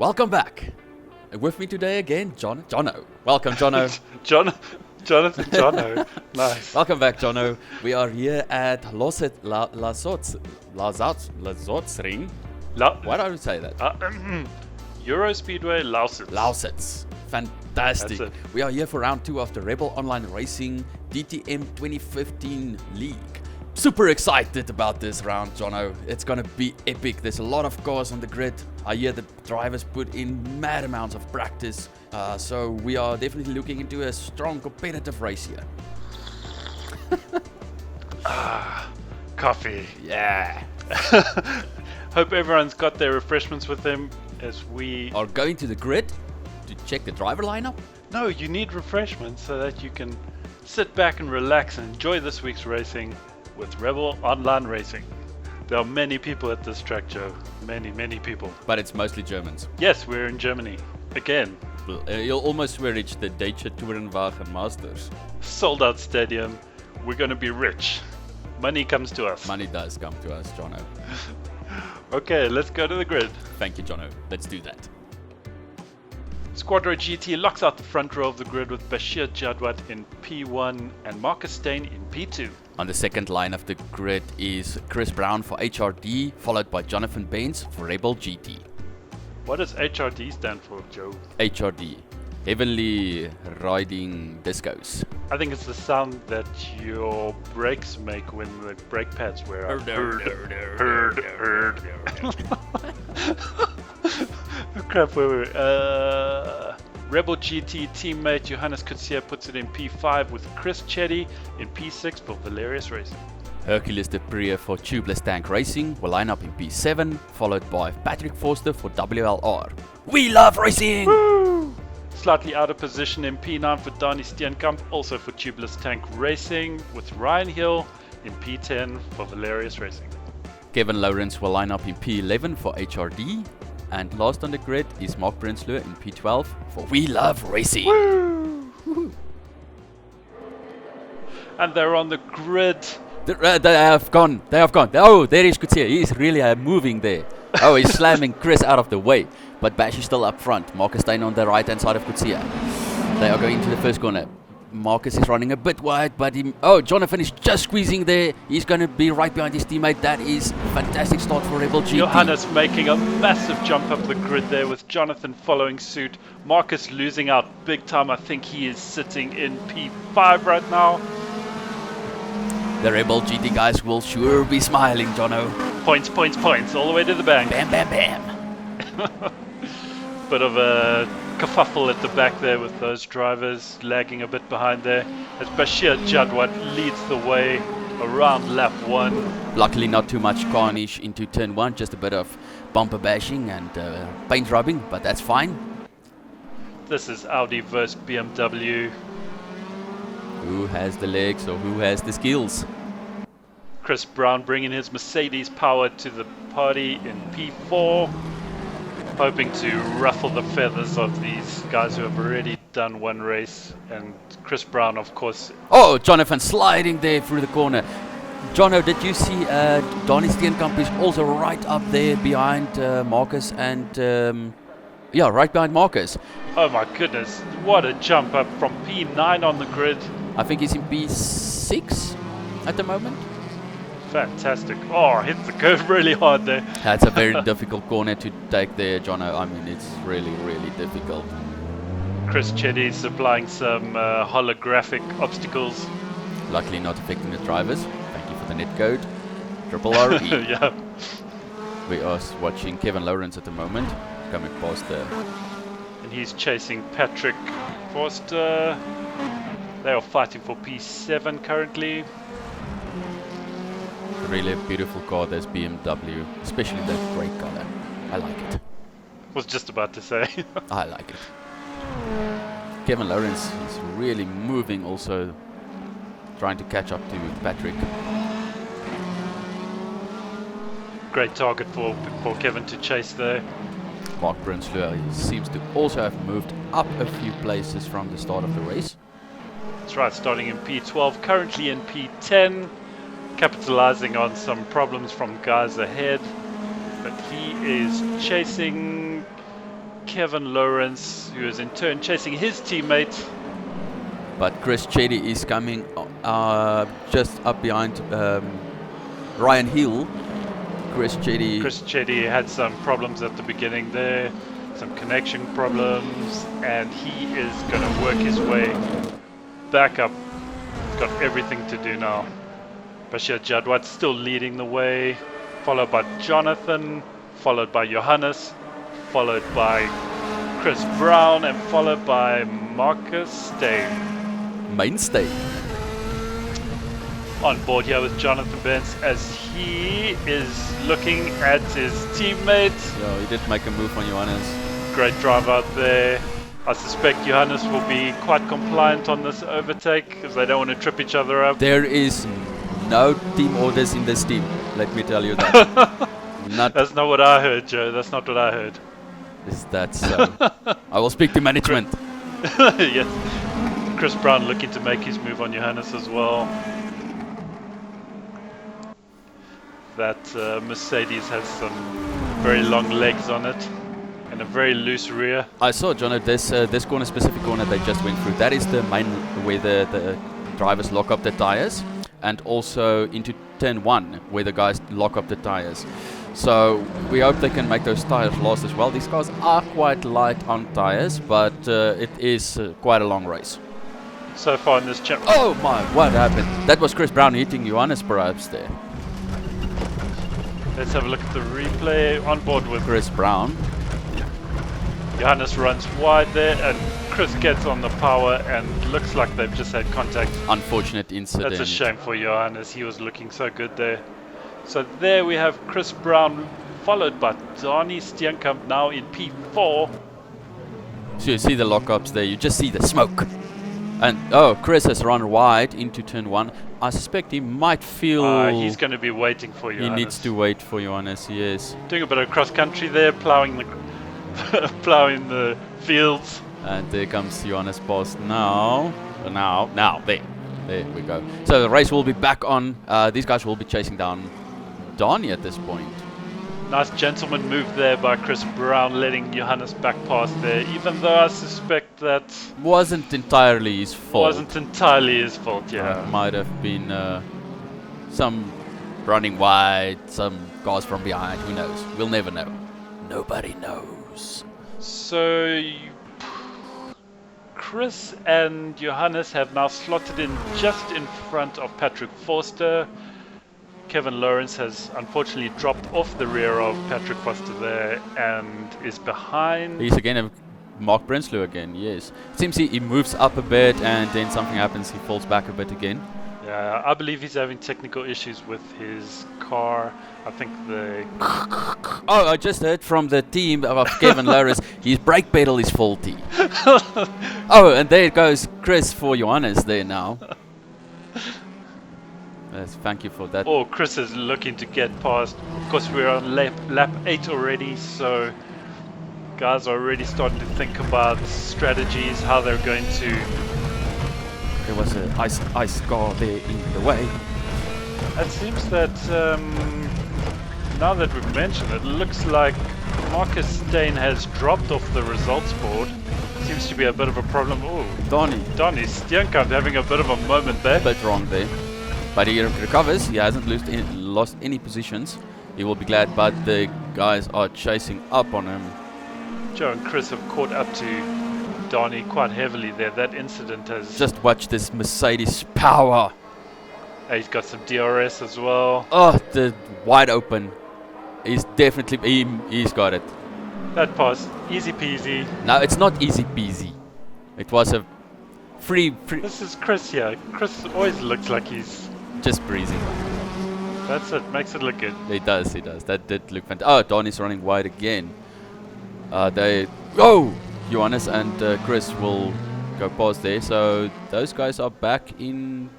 Welcome back. With me today again, Jono. Welcome, Jono. Jonathan Jono. Nice. Welcome back, Jono. We are here at Lausitz ring. Why do I say that? EuroSpeedway Lausitz. Lausitz. Fantastic. That's it. We are here for round 2 of the Rebel Online Racing DTM 2015 League. Super excited about this round, Jono. It's going to be epic. There's a lot of cars on the grid. I hear the drivers put in mad amounts of practice. So we are definitely looking into a strong competitive race here. Coffee. Yeah. Hope everyone's got their refreshments with them as we Are going to the grid to check the driver lineup. No, you need refreshments so that you can sit back and relax and enjoy this week's racing with Rebel Online Racing. There are many people at this track, Joe. Many people. But it's mostly Germans. Yes, we're in Germany. Again. You'll almost swear it's the Deutsche Tourenwagen Masters. Sold out stadium. We're going to be rich. Money comes to us. Money does come to us, Jono. Okay, let's go to the grid. Thank you, Jono. Let's do that. Squadro GT locks out the front row of the grid with Basheer Jadwat in P1 and Marcus Steyn in P2. On the second line of the grid is Chris Brown for HRD, followed by Jonathan Baines for Rebel GT. What does HRD stand for, Joe? HRD, Heavenly Riding Discos. I think it's the sound that your brakes make when the brake pads wear out. Heard. Crap, where were we? Rebel GT teammate Johannes Kutsia puts it in P5 with Chris Chetty in P6 for Valerius Racing. Hercules de Prier for Tubeless Tank Racing will line up in P7, followed by Patrick Forster for WLR. We love racing! Woo! Slightly out of position in P9 for Dani Steenkamp, also for Tubeless Tank Racing, with Ryan Hill in P10 for Valerius Racing. Kevin Lawrence will line up in P11 for HRD. And last on the grid is Mark Prinsloo in P12 for We Love Racing. Woo! And they're on the grid. They have gone. Oh, there is Kutsia. He's really moving there. Oh, he's slamming Chris out of the way. But Bash is still up front. Marcus Steyn on the right hand side of Kutsia. They are going into the first corner. Marcus is running a bit wide, but Jonathan is just squeezing there. He's going to be right behind his teammate. That is a fantastic start for Rebel GT. Johannes making a massive jump up the grid there with Jonathan following suit. Marcus losing out big time. I think he is sitting in P5 right now. The Rebel GT guys will sure be smiling, Jono. Points, all the way to the bank. Bam, bam, bam. Bit of a kerfuffle at the back there with those drivers lagging a bit behind there as Basheer Jadwat leads the way around lap 1. Luckily not too much carnage into turn 1, just a bit of bumper bashing and paint rubbing, but that's fine. This is Audi versus BMW. Who has the legs or who has the skills? Chris Brown bringing his Mercedes power to the party in P4. Hoping to ruffle the feathers of these guys who have already done one race. And Chris Brown, of course. Oh, Jonathan sliding there through the corner. Jono, did you see Dani Steenkamp is also right up there behind Marcus and... right behind Marcus. Oh my goodness, what a jump up from P9 on the grid. I think he's in P6 at the moment. Fantastic. Oh, hit the curve really hard there. That's a very difficult corner to take there, Jono. I mean, it's really, really difficult. Chris Chetty supplying some holographic obstacles. Luckily not affecting the drivers. Thank you for the net code. Triple RE. Yeah. We are watching Kevin Lawrence at the moment, coming past there. And he's chasing Patrick Forster. They are fighting for P7 currently. Really beautiful car, this BMW, especially that grey color. I like it. Was just about to say. I like it. Kevin Lawrence is really moving, also trying to catch up to Patrick. Great target for Kevin to chase there. Mark Prinsloo seems to also have moved up a few places from the start of the race. That's right, starting in P12, currently in P10. Capitalizing on some problems from guys ahead, but he is chasing Kevin Lawrence, who is in turn chasing his teammate. But Chris Chetty is coming just up behind Ryan Hill. Chris Chetty had some problems at the beginning there, some connection problems, and he is going to work his way back up. Got everything to do now. Basheer Jadwat still leading the way, followed by Jonathan, followed by Johannes, followed by Chris Brown, and followed by Marcus Steyn. Mainstay. On board here with Jonathan Benz as he is looking at his teammates. Yeah, he did make a move on Johannes. Great drive out there. I suspect Johannes will be quite compliant on this overtake because they don't want to trip each other up. There is no team orders in this team, let me tell you that. That's not what I heard, Joe. That's not what I heard. Is that so? I will speak to management. Yes. Chris Brown looking to make his move on Johannes as well. That Mercedes has some very long legs on it and a very loose rear. I saw, John, this corner, specific corner they just went through, that is the main where the drivers lock up the tires, and also into turn 1 where the guys lock up the tires. So we hope they can make those tires last as well. These cars are quite light on tires, but it is quite a long race. So far in this chapter. Oh my, what happened? That was Chris Brown hitting Johannes perhaps there. Let's have a look at the replay. On board with Chris Brown. Johannes runs wide there and Chris gets on the power and looks like they've just had contact. Unfortunate incident. That's a shame for Johannes. He was looking so good there. So there we have Chris Brown followed by Donnie Steenkamp now in P4. So you see the lockups there, you just see the smoke. And oh, Chris has run wide into turn 1. I suspect he might feel... he's going to be waiting for Johannes. He needs to wait for Johannes, yes. Doing a bit of cross country there, ploughing the fields. And there comes Johannes past now. There we go. So the race will be back on. These guys will be chasing down Donnie at this point. Nice gentleman move there by Chris Brown, letting Johannes back past there, even though I suspect that... Wasn't entirely his fault. Wasn't entirely his fault, yeah. Might have been some running wide, some cars from behind, who knows? We'll never know. Nobody knows. So... Chris and Johannes have now slotted in just in front of Patrick Forster. Kevin Lawrence has unfortunately dropped off the rear of Patrick Foster there and is behind. He's again Mark Prinsloo again, yes. It seems he moves up a bit and then something happens, he falls back a bit again. Yeah, I believe he's having technical issues with his car. I think the... Oh, I just heard from the team of Kevin Lawrence, his brake pedal is faulty. Oh, and there goes Chris for Johannes there now. Yes, thank you for that. Oh, Chris is looking to get past. Of course, we're on lap 8 already, so guys are already starting to think about strategies, how they're going to... There was an ice car there in the way. It seems that, now that we've mentioned it, looks like Marcus Steyn has dropped off the results board. Seems to be a bit of a problem. Oh, Donnie Steenkamp having a bit of a moment there. A bit wrong there. But he recovers, he hasn't lost any positions. He will be glad, but the guys are chasing up on him. Joe and Chris have caught up to Donnie quite heavily there. That incident has... Just watch this Mercedes power. He's got some DRS as well. Oh, the wide open. He's definitely, he's got it. That pass, easy peasy. No, it's not easy peasy. It was a free... This is Chris here. Chris always looks like he's... just breezy. That's it, makes it look good. He does. That did look fantastic. Oh, Donnie's running wide again. Johannes and Chris will go past there. So those guys are back in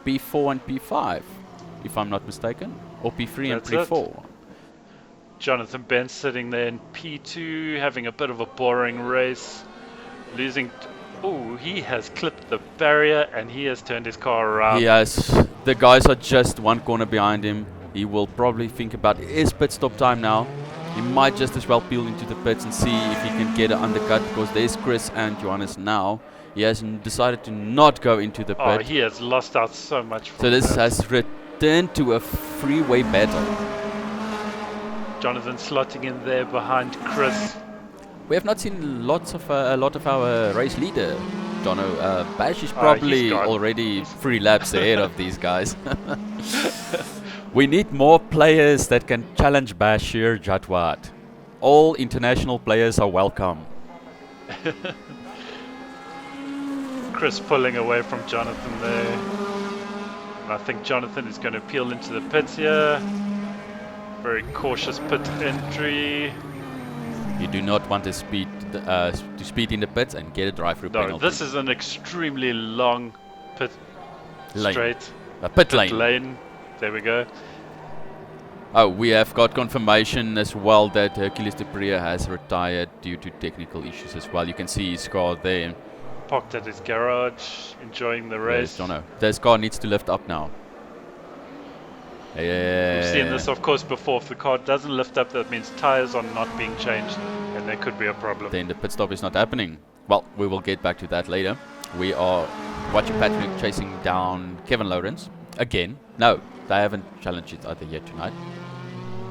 P4 and P5, if I'm not mistaken. Or P3 and P4. Jonathan Benz sitting there in P2, having a bit of a boring race. Losing... Oh, he has clipped the barrier and he has turned his car around. He has. The guys are just one corner behind him. He will probably think about his pit stop time now. He might just as well peel into the pits and see if he can get an undercut, because there's Chris and Johannes now. He has decided to not go into the Oh, pit. he has lost out so much. So this that. has returned to a freeway battle. Jonathan slotting in there behind Chris. We have not seen a lot of our race leader, Jono. Bash is probably already 3 laps ahead of these guys. We need more players that can challenge Basheer Jadwat. All international players are welcome. Chris pulling away from Jonathan there. And I think Jonathan is going to peel into the pits here. Very cautious pit entry. You do not want to speed in the pits and get a drive-through penalty. This is an extremely long pit lane. straight. A pit lane. There we go. Oh, we have got confirmation as well that Hercules de Prea has retired due to technical issues as well. You can see his car there. Parked at his garage, enjoying the race. Yes, Jono. This car needs to lift up now. Yeah. We've seen this, of course, before. If the car doesn't lift up, that means tires are not being changed, and there could be a problem. Then the pit stop is not happening. Well, we will get back to that later. We are watching Patrick chasing down Kevin Lawrence again. No, they haven't challenged each other yet tonight.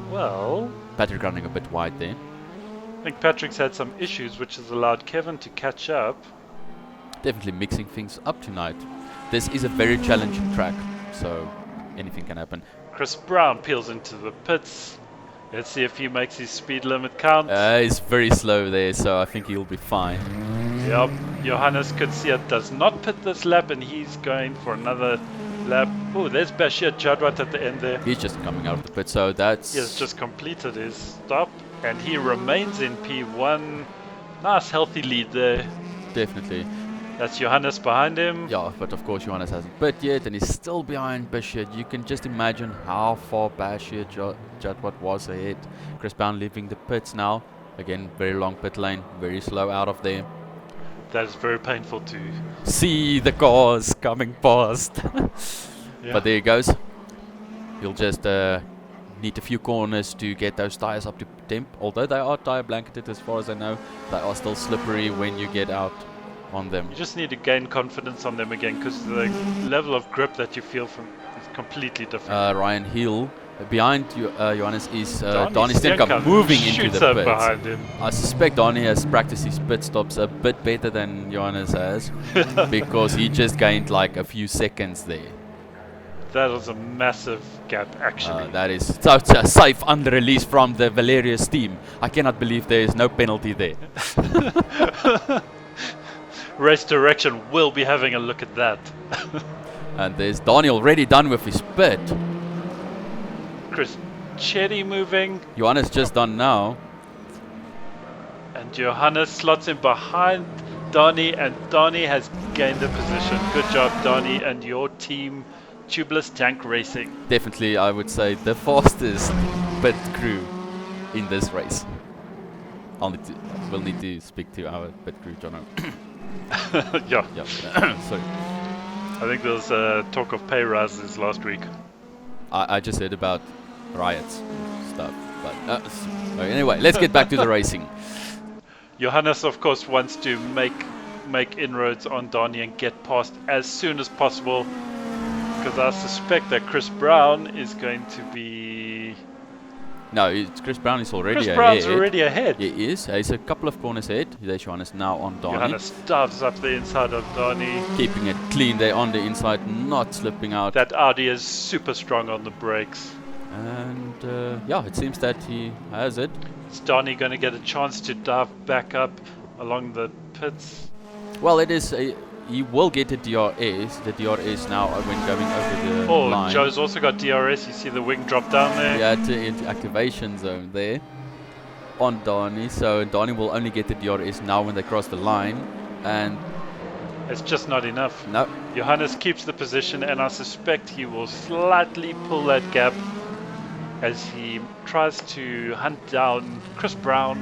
Well, Patrick running a bit wide there. I think Patrick's had some issues, which has allowed Kevin to catch up. Definitely mixing things up tonight. This is a very challenging track, so anything can happen. Chris Brown peels into the pits. Let's see if he makes his speed limit count. He's very slow there, so I think he'll be fine. Yep, Johannes Kutsia does not pit this lap, and he's going for another lap. Oh, there's Basheer Jadwat at the end there. He's just coming out of the pit, so that's... He has just completed his stop, and he remains in P1. Nice healthy lead there. Definitely. That's Johannes behind him. Yeah, but of course Johannes hasn't pit yet, and he's still behind Basheer. You can just imagine how far Basheer Jadwat was ahead. Chris Brown leaving the pits now. Again, very long pit lane, very slow out of there. That is very painful to see the cars coming past. Yeah. But there he goes. He'll just need a few corners to get those tires up to temp. Although they are tire blanketed as far as I know, they are still slippery when you get out on them. You just need to gain confidence on them again, because the level of grip that you feel from is completely different. Ryan Hill behind Johannes is Donnie Stenkamp Stenkamp moving into the pits. Behind him. I suspect Donnie has practiced his pit stops a bit better than Johannes has, because he just gained like a few seconds there. That was a massive gap, actually. That is such a safe under release from the Valerius team. I cannot believe there is no penalty there. Race Direction will be having a look at that. And there's Donnie already done with his pit. Chris Chetty moving. Johannes just done now. And Johannes slots in behind Donnie, and Donnie has gained the position. Good job, Donnie, and your team, Tubeless Tank Racing. Definitely, I would say, the fastest pit crew in this race. We'll need to speak to our pit crew, Jono. Yeah. Sorry. I think there was talk of pay rises last week. I just heard about riots stuff. But anyway, let's get back to the racing. Johannes, of course, wants to make inroads on Donnie and get past as soon as possible, because I suspect that Chris Brown is going to be... No, Chris Brown is already ahead. Chris Brown's already ahead. He is. He's a couple of corners ahead. There's Johannes now on Donnie. Johannes stuffs up the inside of Donnie. Keeping it clean there on the inside, not slipping out. That Audi is super strong on the brakes. And yeah, it seems that he has it. Is Donnie going to get a chance to dive back up along the pits? Well, it is. He will get a DRS. The DRS now when going over the line. Oh, Joe's also got DRS. You see the wing drop down there? Yeah, to activation zone there on Donnie. So Donnie will only get the DRS now when they cross the line. And it's just not enough. No. Johannes keeps the position, and I suspect he will slightly pull that gap as he tries to hunt down Chris Brown,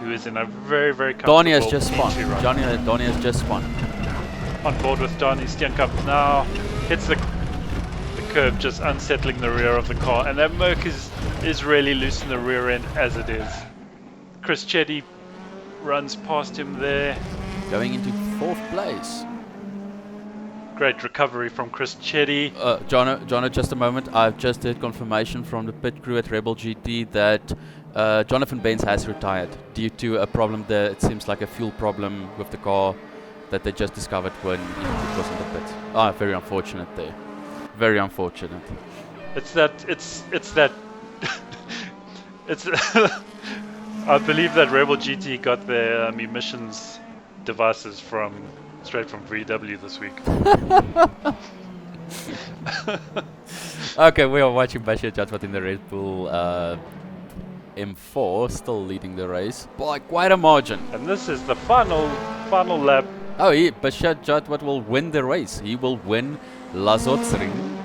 who is in a very, very comfortable Donnie has just spun. P2 Donnie has just spun. On board with Donnie. Stenkamp now hits the curb, just unsettling the rear of the car, and that Merc is is really loose in the rear end as it is. Chris Chetty runs past him there. Going into 4th place. Great recovery from Chris Chetty. Jono, just a moment. I've just heard confirmation from the pit crew at Rebel GT that Jonathan Benz has retired due to a problem there. It seems like a fuel problem with the car that they just discovered when it was in the pit. Ah, very unfortunate there. Very unfortunate. It's that. It's. I believe that Rebel GT got their emissions devices straight from VW this week. Okay, we are watching Basheer Jadwat in the Red Bull M4, still leading the race by quite a margin. And this is the final lap. Oh, Basheer Jadwat will win the race. He will win Lausitz ring.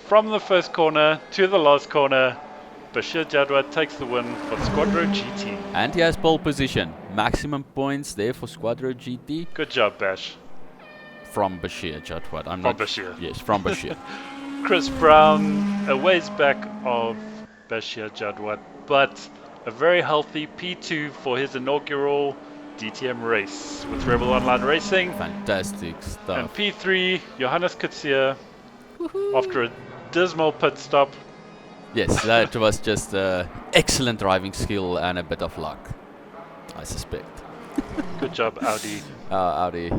From the first corner to the last corner, Basheer Jadwat takes the win for Squadro GT. And he has pole position. Maximum points there for Squadro GT. Good job, Bash. From Basheer Jadwat. From Basheer. Yes, from Basheer. Chris Brown, a ways back of Basheer Jadwat, but a very healthy P2 for his inaugural DTM race with Rebel Online Racing. Fantastic stuff. And P3, Johannes Kutsia, after a dismal pit stop. Yes, that was just excellent driving skill and a bit of luck, I suspect. Good job, Audi. Audi,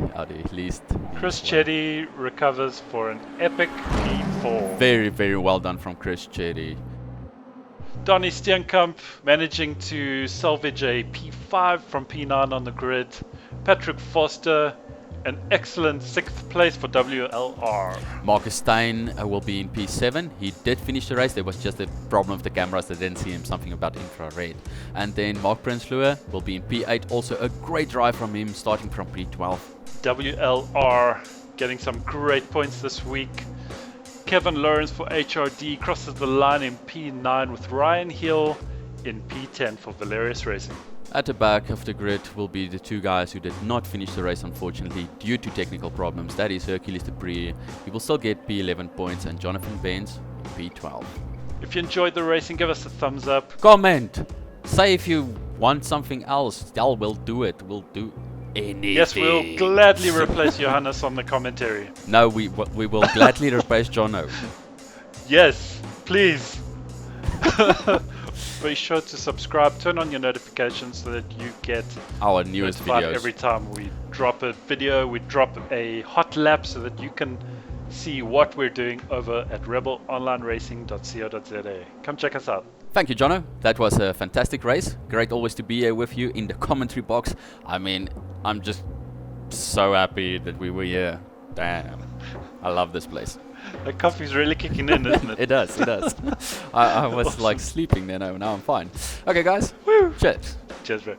least. Chris Chetty recovers for an epic P4. Very, very well done from Chris Chetty. Donnie Steenkamp managing to salvage a P5 from P9 on the grid. Patrick Foster, an excellent 6th place for WLR. Marcus Stein will be in P7. He did finish the race. There was just a problem with the cameras. They didn't see him, something about infrared. And then Mark Prinsloo will be in P8. Also a great drive from him, starting from P12. WLR getting some great points this week. Kevin Lawrence for HRD crosses the line in P9 with Ryan Hill in P10 for Valerius Racing. At the back of the grid will be the 2 guys who did not finish the race, unfortunately, due to technical problems. That is Hercules Dupree. He will still get P11 points, and Jonathan Benz, P12. If you enjoyed the racing, give us a thumbs up. Comment! Say if you want something else. We'll do it. We'll do anything. Yes, we'll gladly replace Johannes on the commentary. No, we will gladly replace Jono. Yes, please. Be sure to subscribe, turn on your notifications so that you get our newest videos. Every time we drop a video, we drop a hot lap so that you can see what we're doing over at rebelonlineracing.co.za. Come check us out. Thank you, Jono. That was a fantastic race. Great always to be here with you in the commentary box. I mean, I'm just so happy that we were here. Damn. I love this place. The coffee's really kicking in, isn't it? It does. I was Awesome. like sleeping there. Now I'm fine. Okay, guys. Woo. Cheers. Cheers, bro.